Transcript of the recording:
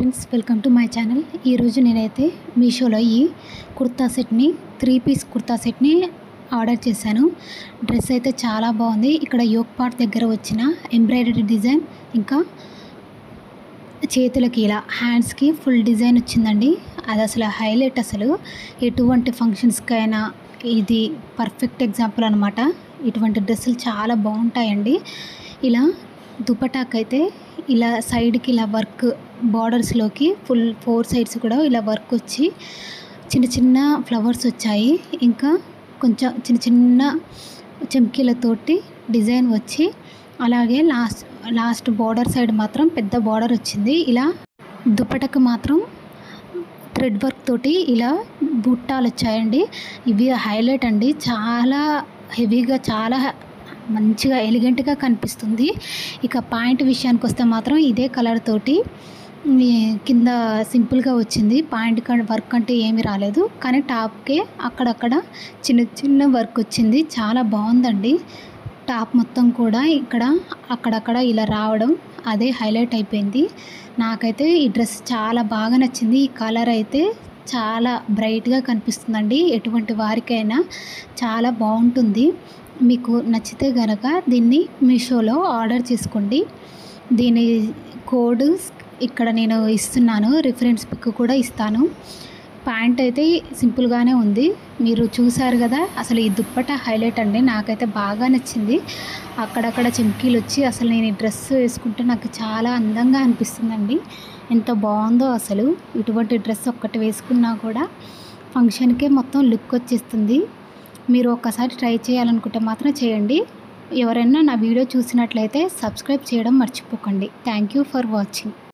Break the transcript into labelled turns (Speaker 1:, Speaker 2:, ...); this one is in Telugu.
Speaker 1: Friends, welcome to my channel. ఈరోజు నేనైతే మీషోలో ఈ కుర్తా సెట్ని 3 పీస్ కుర్తా సెట్ని ఆర్డర్ చేశాను. డ్రెస్ అయితే చాలా బాగుంది. ఇక్కడ యోక్ పార్ట్ దగ్గర వచ్చిన ఎంబ్రాయిడరీ డిజైన్, ఇంకా చేతులకి ఇలా హ్యాండ్స్కి ఫుల్ డిజైన్ వచ్చిందండి. అది అసలు హైలైట్. అసలు ఎటువంటి ఫంక్షన్స్కైనా ఇది పర్ఫెక్ట్ ఎగ్జాంపుల్ అనమాట. ఇటువంటి డ్రెస్సులు చాలా బాగుంటాయండి. ఇలా దుపటాకైతే ఇలా సైడ్కి ఇలా వర్క్ బార్డర్స్లోకి ఫుల్ 4 సైడ్స్ కూడా ఇలా వర్క్ వచ్చి చిన్న చిన్న ఫ్లవర్స్ వచ్చాయి. ఇంకా కొంచెం చిన్న చిన్న చెమ్కీలతోటి డిజైన్ వచ్చి, అలాగే లాస్ట్ బార్డర్ సైడ్ మాత్రం పెద్ద బార్డర్ వచ్చింది. ఇలా దుపటకు మాత్రం థ్రెడ్ వర్క్ తోటి ఇలా బుట్టాలు వచ్చాయండి. ఇవి హైలైట్ అండి. చాలా హెవీగా, చాలా మంచిగా ఎలిగెంట్గా కనిపిస్తుంది. ఇక పాయింట్ విషయానికి వస్తే మాత్రం ఇదే కలర్ తోటి కింద సింపుల్గా వచ్చింది. పాయింట్ వర్క్ అంటే ఏమీ రాలేదు, కానీ టాప్కే అక్కడక్కడ చిన్న చిన్న వర్క్ వచ్చింది. చాలా బాగుందండి. టాప్ మొత్తం కూడా ఇక్కడ అక్కడక్కడ ఇలా రావడం అదే హైలైట్ అయిపోయింది. నాకైతే ఈ డ్రెస్ చాలా బాగా నచ్చింది. ఈ కలర్ అయితే చాలా బ్రైట్గా కనిపిస్తుందండి. ఎటువంటి వారికైనా చాలా బాగుంటుంది. మీకు నచ్చితే కనుక దీన్ని మీషోలో ఆర్డర్ చేసుకోండి. దీని కోడ్ ఇక్కడ నేను ఇస్తున్నాను, రిఫరెన్స్ పిక్ కూడా ఇస్తాను. ప్యాంట్ అయితే సింపుల్గానే ఉంది. మీరు చూసారు కదా. అసలు ఈ దుప్పట హైలైట్ అండి. నాకైతే బాగా నచ్చింది. అక్కడక్కడ చెమ్కీలు వచ్చి అసలు నేను ఈ డ్రెస్ వేసుకుంటే నాకు చాలా అందంగా అనిపిస్తుందండి. ఎంత బాగుందో అసలు. ఇటువంటి డ్రెస్ ఒక్కటి వేసుకున్నా కూడా ఫంక్షన్కే మొత్తం లుక్ వచ్చేస్తుంది. మీరు ఒక్కసారి ట్రై చేయాలనుకుంటే మాత్రం చేయండి. ఎవరైనా నా వీడియో చూసినట్లయితే సబ్స్క్రైబ్ చేయడం మర్చిపోకండి. Thank you for watching.